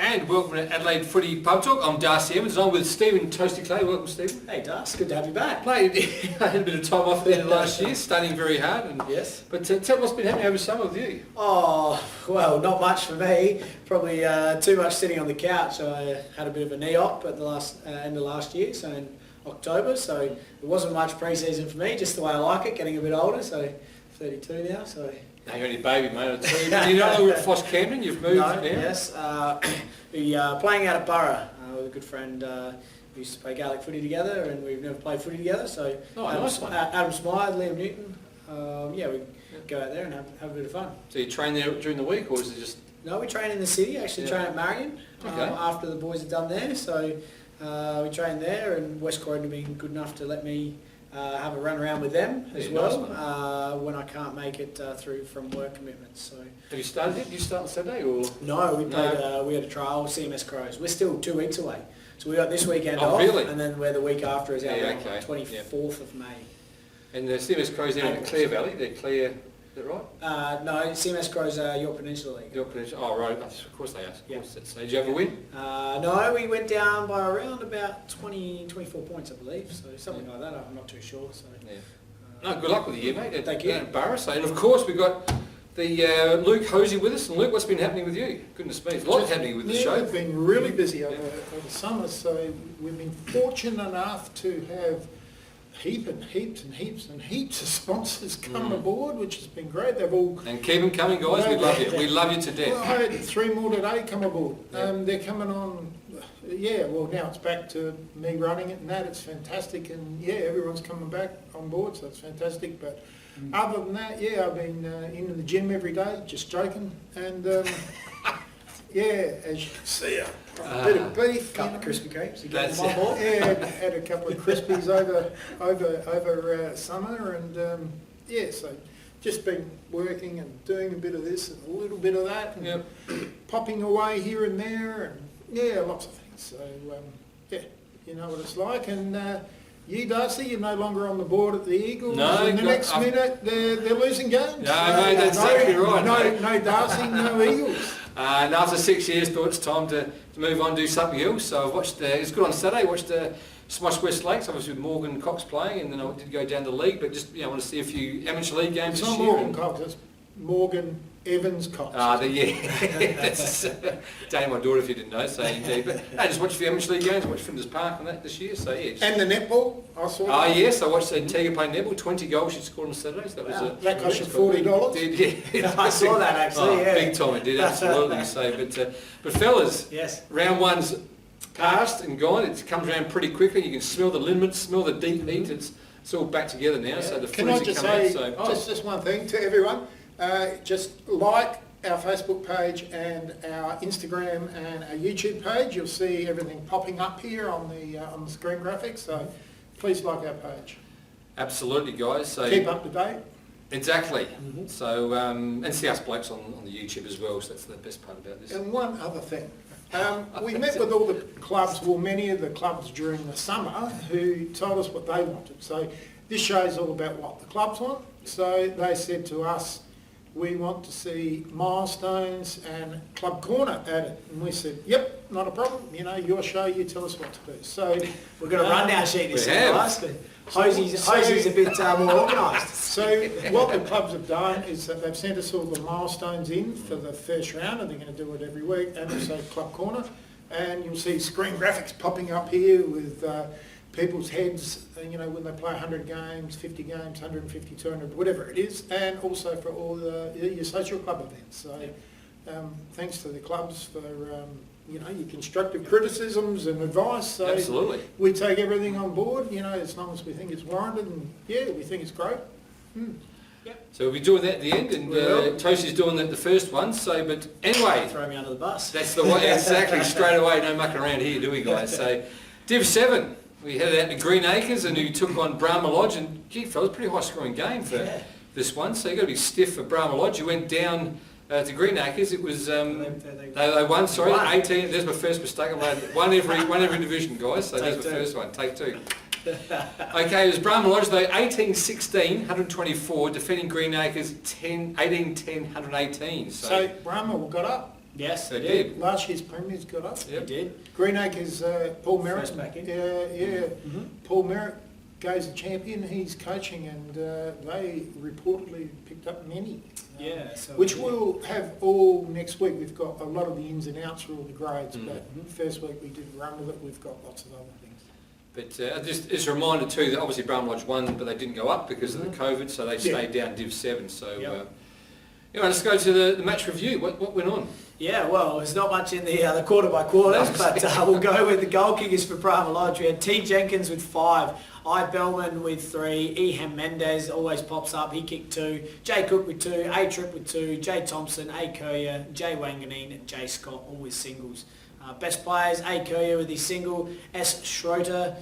And welcome to Adelaide Footy PubTalk. I'm Darcy Evans. I'm with Stephen Toasty Clay. Welcome, Stephen. Hey, Darcy. Good to have you back. Played, I had a bit of time off there last year, studying very hard. And, yes. But tell what's been happening over summer with you. Oh, well, not much for me. Probably too much sitting on the couch. I had a bit of a knee op at the end of last year, so in October. So it wasn't much pre-season for me, just the way I like it, getting a bit older. So 32 now. So. No, you're only a baby, mate. Do you know we're at Foss Camden? You've moved no, now? Yes. Playing out at Borough with a good friend. We used to play Gaelic footy together, and we've never played footy together. So nice one. Adam Smythe, Liam Newton. We go out there and have a bit of fun. So you train there during the week, or is it just? No, we train in the city. Actually, train at Marion after the boys are done there. So we train there, and West Croydon have been good enough to let me have a run around with them as well when I can't make it through from work commitments. So have you started yet? Did you start on Saturday or? No, we played. We had a trial, CMS Crows. We're still 2 weeks away, so we got this weekend off, really? And then the week after is our 24th of May. And the CMS Crows there in the Clare Valley. They're Clare. Is that right? No, CMS Crows York Peninsula League. York Peninsula. Oh, right. Of course they are. So did you have a win? No, we went down by around about 24 points, I believe. So something like that. I'm not too sure. So. Yeah. No, good luck with the year, mate. Thank you. Barra. And of course we've got the Luke Hosey with us. And Luke, what's been happening with you? Goodness me, there's a lot happening with the show. We've been really busy over summer, so we've been fortunate enough to have heaps of sponsors come aboard, which has been great. They've all and keep them coming, guys. We love you. We love you to death. Well, I had 3 more today come aboard. They're coming on. Well, now it's back to me running it and that. It's fantastic, and everyone's coming back on board, so it's fantastic. But other than that, I've been into the gym every day, just joking, and as you can see, a bit of beef, couple of Krispy Kremes. You That's them on board? had a couple of Krispies over summer, and so just been working and doing a bit of this and a little bit of that, and popping away here and there, and lots of things. So you know what it's like, and you, Darcy, you're no longer on the board at the Eagles. No, and the next minute they're losing games. No, mate, that's exactly right. No Darcy, no Eagles. And after 6 years, thought it's time to move on, do something else. So I've watched. It's good on Saturday. Watched Smosh West Lakes, obviously with Morgan Cox playing, and then I did go down to the league. But just I want to see a few amateur league games It's this not year. Morgan Cox, it's Morgan Evans Cox. That's dating my daughter if you didn't know. So indeed, but I just watched a few amateur league games. I watched Flinders Park and that this year. So And the netball, I saw. Yes, I watched Tiger play netball. 20 goals she scored on Saturday. So that was that cost you $40. Did I saw that actually. Big time it did, absolutely. So, but fellas, yes, round one's passed and gone. It comes around pretty quickly. You can smell the liniment, smell the deep heat. It's all back together now. So the Can I footies just are say coming out. just one thing to everyone? Just like our Facebook page and our Instagram and our YouTube page. You'll see everything popping up here on the screen graphics. So please like our page. Absolutely, guys. So Keep up to date. Exactly. So and see us blokes on the YouTube as well. So that's the best part about this. And one other thing. We met with all the clubs, many of the clubs during the summer who told us what they wanted. So this show's all about what the clubs want. So they said to us, we want to see milestones and club corner added. And we said, yep, not a problem. Your show, you tell us what to do. So we've got a rundown sheet this year, guys. Hosey's a bit more organised. So what the clubs have done is that they've sent us all the milestones in for the first round, and they're going to do it every week, and also Club Corner. And you'll see screen graphics popping up here with people's heads, when they play 100 games, 50 games, 150, 200, whatever it is, and also for all your social club events. So thanks to the clubs for your constructive criticisms and advice. So absolutely. We take everything on board, as long as we think it's warranted, and we think it's great. So we'll be doing that at the end, and Toasty's doing the first one. So, but anyway, throw me under the bus. That's the way, exactly, straight away. No mucking around here, do we, guys? So, Div 7, we headed out to Green Acres, and we took on Brahma Lodge, and gee, fellas, pretty high-scoring game for this one. So you got to be stiff for Brahma Lodge. You went down to Green Acres. It was they won. Sorry, 18. There's my first mistake. I made one every division, guys. So there's my first one. Take 2. Okay, it was Brahma Lodge though, 18-16, 124, defeating Green Acres 18-10, 118. So Brahma got up. Yes, They they did. did. Last year's premiers got up. They did. Greenacres, Paul Merritt. First back in. Yeah. Mhm. Paul Merritt goes a champion. He's coaching, and they reportedly picked up many. Yeah. So Which we'll have all next week. We've got a lot of the ins and outs for all the grades, but first week we did run with it. We've got lots of other things. But just a reminder too that obviously Brown Lodge won, but they didn't go up because of the COVID, so they stayed down Div 7. So anyway, let's go to the match review. What went on? Yeah, well, there's not much in the quarter by quarters, but we'll go with the goal kickers for Brahma Lodge. We had T. Jenkins with 5, I. Bellman with 3, Eham Mendez always pops up, he kicked 2, J. Cook with 2, A. Tripp with 2, J. Thompson, A. Courier, J. Wanganeen and J. Scott, all with singles. Best players, A. Courier with his single, S. Schroeder,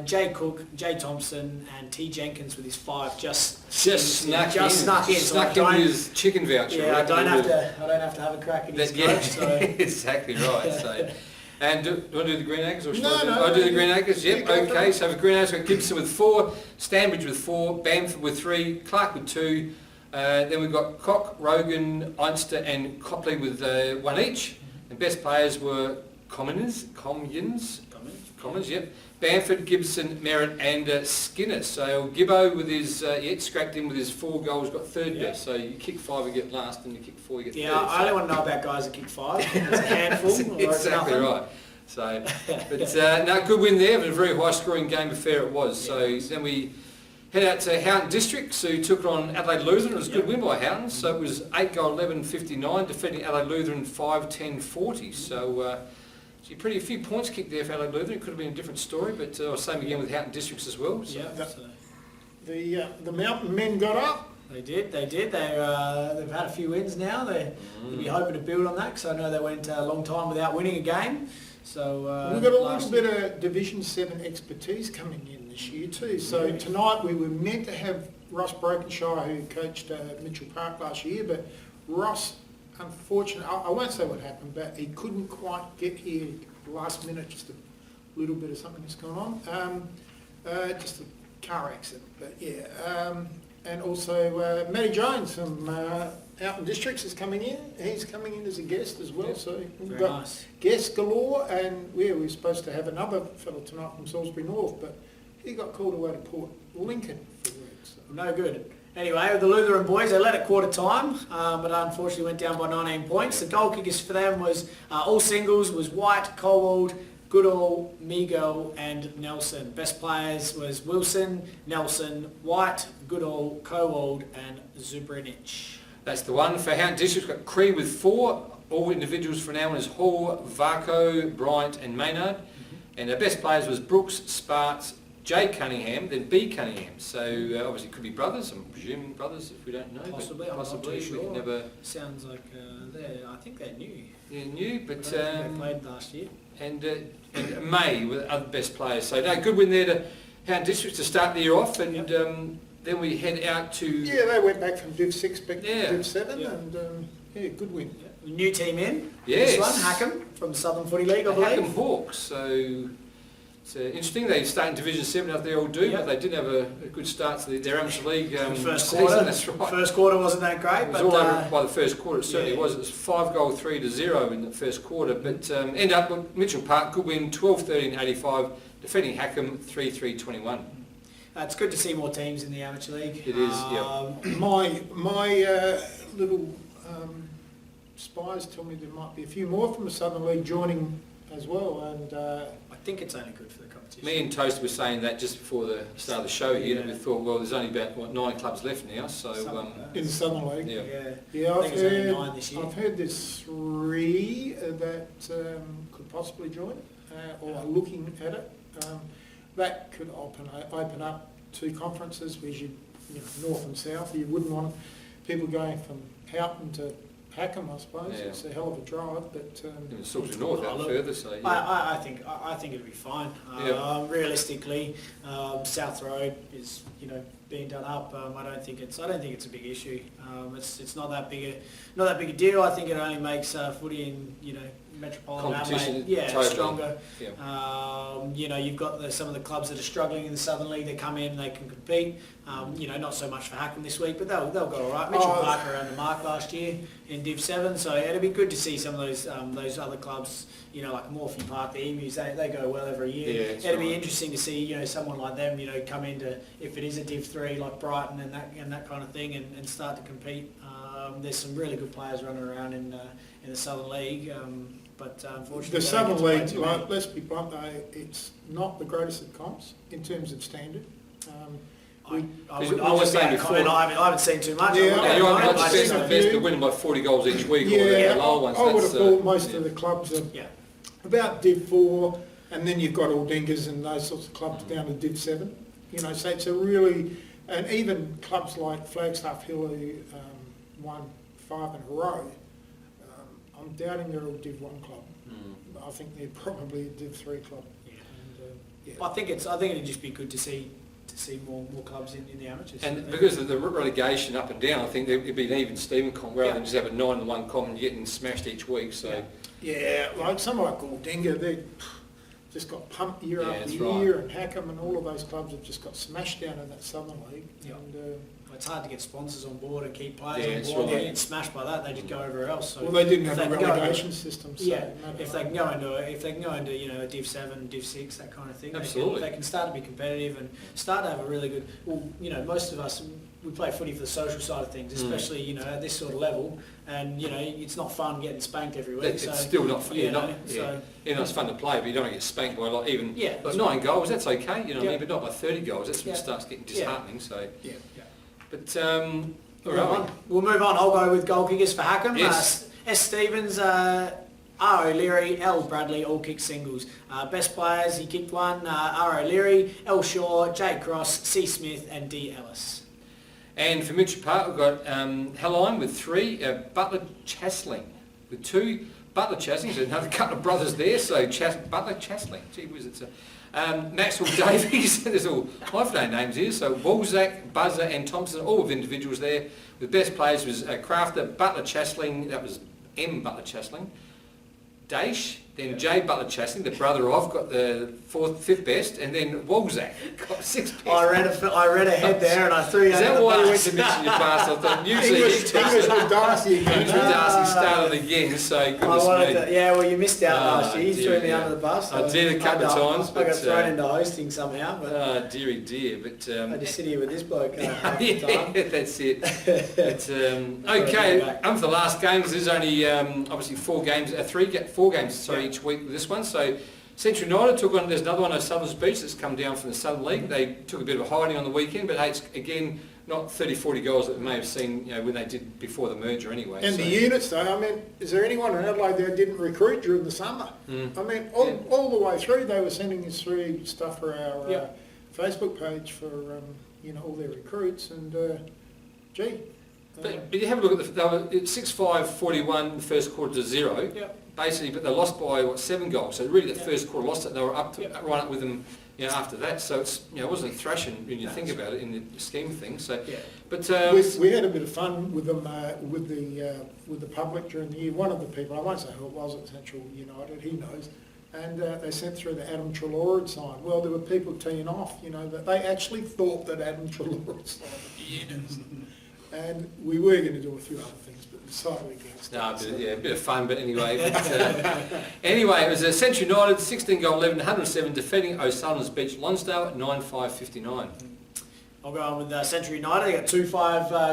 J. Cook, J. Thompson and T. Jenkins with his 5 just snuck in. Snuck in with his chicken voucher. Yeah, I don't have to have a crack at his coach. So. Exactly right. So, and do you want to do the Greenacres or should I do? No. I do the Greenacres. Yep. Okay. So for Greenacres, we've got Gibson with 4, Stanbridge with 4, Bamford with 3, Clark with 2. Then we've got Cock, Rogan, Einster and Copley with 1 each. And best players were Commons, yep. Bamford, Gibson, Merritt and Skinner. So Gibbo with his, scrapped in with his 4 goals, got third best. So you kick 5, you get last, and you kick 4, you get third. Yeah, I only want to know about guys that kick 5. It's a handful. Exactly right. So, but no, good win there, but a very high scoring game affair it was. So then we head out to Houghton Districts, who took on Adelaide Lutheran. It was a good win by Houghton. So it was 8 goal 11-59, defeating Adelaide Lutheran 5-10-40. So a few points kicked there for Adelaide Lutheran. It could have been a different story, but same again with Houghton Districts as well. So. Yeah, the Mountain men got up. They did. They've had a few wins now. They'll be hoping to build on that because I know they went a long time without winning a game. So we've got a little bit of Division 7 expertise coming in this year too. So tonight we were meant to have Ross Brokenshire, who coached Mitchell Park last year, but Ross, unfortunately, I won't say what happened, but he couldn't quite get here last minute, just a little bit of something that's gone on. Just a car accident, but yeah. And also Matty Jones from Houghton Districts is coming in. He's coming in as a guest as well, so we've got guests galore. And we were supposed to have another fellow tonight from Salisbury North, but he got called away to Port Lincoln for work. So. No good. Anyway, the Lutheran boys, they led at quarter time, but unfortunately went down by 19 points. The goal kickers for them was all singles was White, Colwald, Goodall, Miguel and Nelson. Best players was Wilson, Nelson, White, Goodall, Colwald and Zubrinich. That's the one. For Houghton Districts, we've got Cree with 4. All individuals for now is Hall, Varco, Bryant and Maynard. And our best players was Brooks, Sparks, J. Cunningham, then B. Cunningham. So obviously it could be brothers, I'm presuming brothers if we don't know. Possibly, but possibly. I'm not too sure. We never... Sounds like I think they're new. Yeah, new, but... they played last year. And May were the other best players. So no, good win there to Houghton Districts to start the year off. And then we head out to... Yeah, they went back from Div 6 back to Div 7 Yeah. and good win. Yeah. New team in. Yes. This one, Hackham from Southern Footy League, I believe. Hackham Hawks. So it's interesting. They start in Division 7 as they all do, but they did have a good start to their amateur league first season. quarter. That's right. First quarter wasn't that great. It was but, all over by the first quarter. It certainly was. It was 5 goal 3-0 in the first quarter. But end up with Mitchell Park, good win, 12-13-85, defeating Hackham 3-3-21. It's good to see more teams in the amateur league. It is, yeah. My little spies tell me there might be a few more from the Southern League joining as well, and I think it's only good for the competition. Me and Toasty were saying that just before the start of the show here, and we thought, well, there's only about 9 clubs left now, so... in the Southern League. Yeah, I've heard, 9 this year. I've heard there's 3 that could possibly join, or are looking at it. That could open up 2 conferences, where north and south. You wouldn't want people going from Houghton to Hackham, I suppose. Yeah. It's a hell of a drive, but Salisbury North out further, so... Yeah. I think it'll be fine. Realistically, South Road is, being done up. I don't think it's a big issue. It's not that big a deal. I think it only makes footy in metropolitan Competition, Adelaide, totally. stronger. Yeah. You've got some of the clubs that are struggling in the Southern League. They come in, they can compete. Not so much for Hackham this week, but they'll go all right. Mitchell Park around the mark last year in Div 7, so it'll be good to see some of those other clubs. Like Morphy Park, the Emus, they go well every year. Yeah, it'll be interesting to see someone like them come into, if it is a Div 3 like Brighton and that kind of thing, and start to compete. There's some really good players running around in the Southern League. But unfortunately, the Southern League, let's be blunt though, it's not the greatest of comps in terms of standard. I haven't seen too much. Yeah, you're not the best, but winning by 40 goals each week, or the lower ones. I would have thought most of the clubs are about Div 4, and then you've got Aldingas and those sorts of clubs down to Div 7. So it's a really, and even clubs like Flagstaff Hill who won 5 in a row, I'm doubting they're all Div 1 club. I think they're probably a Div 3 club. And, I think it'd just be good to see more clubs in the amateurs. And because of the relegation up and down, I think it'd be an even Steven comp rather than just have a 9-1 comp and getting smashed each week. So like someone like Aldinga, they just got pumped year after year, and Hackham and all of those clubs have just got smashed down in that Southern League. Yeah. And, it's hard to get sponsors on board and keep players on board. They get smashed by that, they just go everywhere else. So they didn't have a relegation system. So if they can go into a Div 7, Div 6, that kind of thing, absolutely, they can start to be competitive and start to have a really good. Well, most of us, we play footy for the social side of things, especially at this sort of level, and it's not fun getting spanked every week. It's still not fun. It's fun to play, but you don't want to get spanked by even 9 goals. That's okay, but not by 30 goals. That's when it starts getting disheartening. So But we'll move on. I'll go with goal kickers for Hackham. Yes. S. Stevens, R. O'Leary, L. Bradley all kicked singles. Best players, he kicked 1, R. O'Leary, L. Shaw, J. Cross, C. Smith and D. Ellis. And for Mitchell Park, we've got Helline with 3, Butler Chasling with 2. Butler Chasling, so another couple of brothers there, so Butler Chasling. Gee whiz, it's Maxwell Davies, there's all hyphenate names here, so Walzak, Buzzer and Thompson, all with individuals there. The best players was Crafter, Butler Chasling, that was M. Butler Chasling, Daish, then J. Butler Chasling, the brother of, got the 5th best, and then Walzak got 6th best. I read ahead there and I threw you Is that why you went to mention your past? I thought usually English with Darcy started again, so goodness me. well you missed out last year, you threw me under the bus. I did a couple of times. I got thrown into hosting somehow. But dearie dear, but... I just sit here with this bloke half the time. That's it. But, okay, for the last games, there's only obviously 4 games each week with this one. So Central United took on, there's another one of Southern Beach that's come down from the Southern League. They took a bit of a hiding on the weekend, but hey, it's again not 30-40 goals that we may have seen when they did before the merger anyway. And the units though, I mean, is there anyone in Adelaide that didn't recruit during the summer? I mean, all the way through they were sending us through stuff for our Facebook page for all their recruits, and But you have a look at they were 6-5-41 the first quarter to 0. Basically, but they lost by 7 goals. So really, the first quarter lost it. They were up to right up with them, after that. So it's it wasn't a thrashing when you think about it in the scheme of things. So, but we had a bit of fun with them with the public during the year. One of the people, I won't say who it was at Central United, he knows, and they sent through the Adam Treloar had signed. Well, there were people teeing off, that they actually thought that Adam Treloar had signed the units. And we were going to do a few other things, but decided against a bit of fun, but anyway. Anyway, it was Central United, 16-goal 11, 107, defeating O'Sullivan's Beach Lonsdale at 9-5-59. I'll go on with Central United. They got 2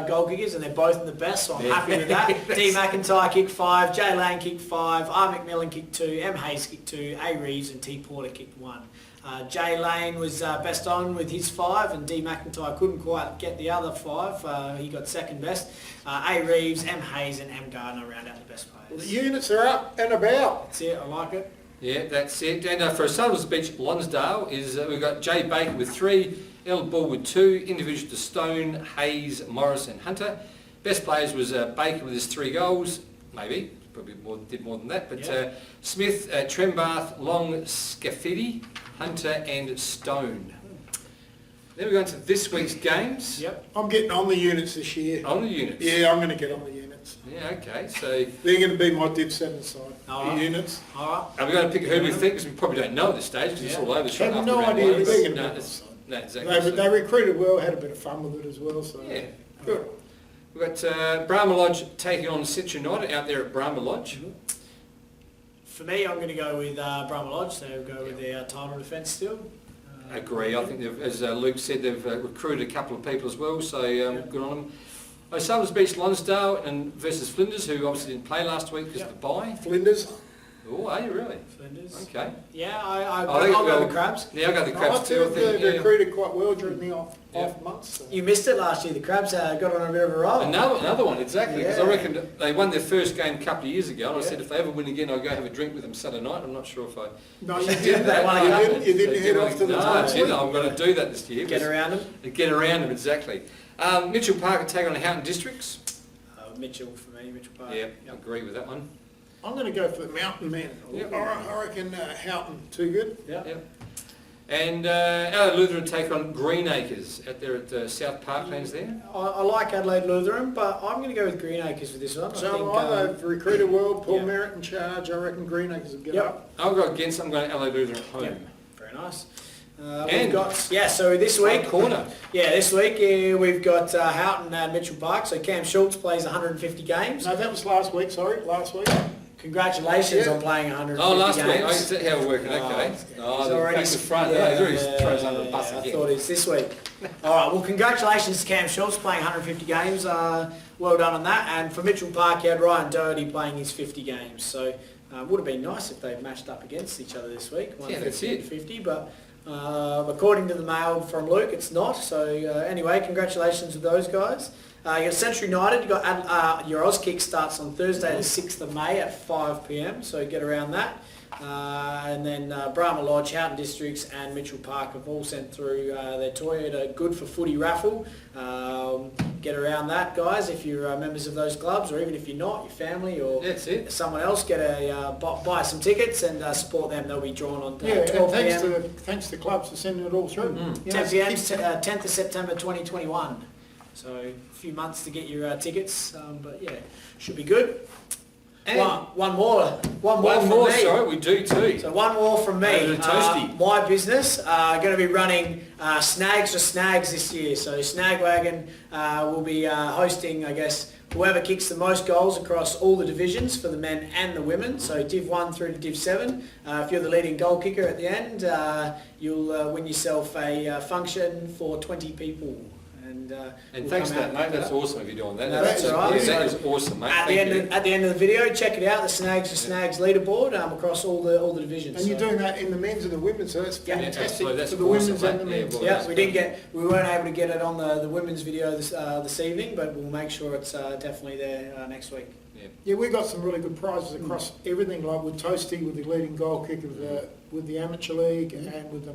goal kickers, and they're both in the best, so I'm happy with that. D. McIntyre kicked 5, J. Lane kicked 5, R. McMillan kicked 2, M. Hayes kicked 2, A. Reeves and T. Porter kicked 1. Jay Lane was best on with his 5, and D. McIntyre couldn't quite get the other 5. He got second best. A. Reeves, M. Hayes and M. Gardner round out the best players. Well, the units are up and about. That's it, I like it. Yeah, that's it. And for Sullivan's Beach Lonsdale, we've got Jay Baker with 3, L. Bull with 2, individuals to Stone, Hayes, Morris and Hunter. Best players was Baker with his 3 goals, maybe. Probably did more than that, but Smith, Trembath, Long, Scafidi, Hunter and Stone. Then we go into this week's games. Yep. I'm getting on the units this year. On the units. Yeah, I'm going to get on the units. Yeah, okay. So They're going to be my Div 7 side. All The right. units. All are we going to pick who we think? Because we probably don't know at this stage because it's Yeah. all over the shop. Have after no round idea one. who they're going to No, be. it's- no, exactly. They recruited well, had a bit of fun with it as well. So Yeah. good. We've got Brahma Lodge taking on Citra United out there at Brahma Lodge. For me, I'm going to go with Brahma Lodge. So we'll go with their title defence still. Agree. I think, as Luke said, they've recruited a couple of people as well, so good on them. O'Sullivan's Beach Lonsdale and versus Flinders, who obviously didn't play last week because of the bye. Flinders. Oh, are you really? Defenders. Okay. Yeah, I I'll think go we'll- with the Crabs. Yeah, I'll go the I Crabs too. I think think. they Yeah. recruited quite well during the off Yeah. months. So. You missed it last year. The Crabs got on a bit of a roll. Another one, exactly. Because I Yeah. reckon they won their first game a couple of years ago, and I Yeah. said if they ever win again, I'll go have a drink with them Saturday night. I'm not sure if I No, you Did didn't. they want to go? You didn't head off to the No, top. I didn't. I'm going to do that this year. Get around them. Get around them, exactly. Mitchell Park are taking on Houghton Districts. Mitchell for me, Mitchell Park. Yeah, I agree with that one. I'm going to go for the Mountain Men. Yep. I reckon Houghton too good. Yeah. Yep. And Adelaide Lutheran take on Greenacres out there at South Parklands there. I like Adelaide Lutheran, but I'm going to go with Greenacres for this one. So they've recruited well. Paul yeah. Merritt in charge. I reckon Greenacres will get Yep. up. I'll go against, I'm going to Adelaide Lutheran at home. Yep. Very nice. And- We've got, so this week, Corner. this week we've got Houghton and Mitchell Park. So Cam Schultz plays 150 games. No, that was last week. Sorry, last week. Congratulations Yeah. on playing 150 Oh, last games. week. Oh, is that how we're working? Okay. He's Oh, already back to front. Yeah, he's already thrown us under the bus I again. thought it's this week. All right, well, congratulations to Cam Schultz playing 150 games. Well done on that. And for Mitchell Park, you had Ryan Doherty playing his 50 games. So would have been nice if they matched up against each other this week. Yeah, that's 150 it. and 50, but according to the mail from Luke, it's not. So anyway, congratulations to those guys. You got Central United, you got your Auskick starts on Thursday the 6th of May at 5 p.m, so get around that. And then Brahma Lodge, Houghton Districts and Mitchell Park have all sent through their Toyota Good for Footy raffle. Get around that, guys, if you're members of those clubs, or even if you're not, your family or That's it. someone else, get a buy some tickets and support them. They'll be drawn on Yeah, 12 and p.m. thanks to clubs for sending it all through. You know, 10 p.m. keep- 10th of September 2021. So a few months to get your tickets, but yeah, should be good. And One more from me. sorry, we do too. So one more from me. Over to Toasty. My business, going to be running Snags for Snags this year. So Snagwagon will be hosting, I guess, whoever kicks the most goals across all the divisions for the men and the women. So Div 1 through to Div 7. If you're the leading goal kicker at the end, you'll win yourself a function for 20 people. And we'll thanks for come that, out mate. and That's do that. awesome if you're doing that. No, that's all right. Yeah, that is awesome, mate. At the, Thank end you. of, at the end of the video, check it out, the Snags for Snags leaderboard across all the divisions. And you're So- doing that in the men's and the women's, so that's Yeah. fantastic absolutely, that's for the awesome, women's and the mate. Yeah, men's. well, Yeah, we weren't able to get it on the women's video this evening, but we'll make sure it's definitely there next week. Yeah, we got some really good prizes across everything, like with Toasty, with the leading goal kick of with the amateur league and with the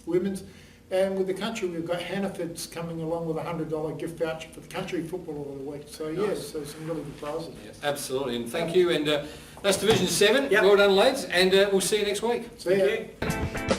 women's. And with the country, we've got Hannaford's coming along with a $100 gift voucher for the country football of the week. So yes, so some really good prizes. Yeah, absolutely, and thank you. And that's Division 7. Yep. Well done, lads, and we'll see you next week. See ya. Thank you.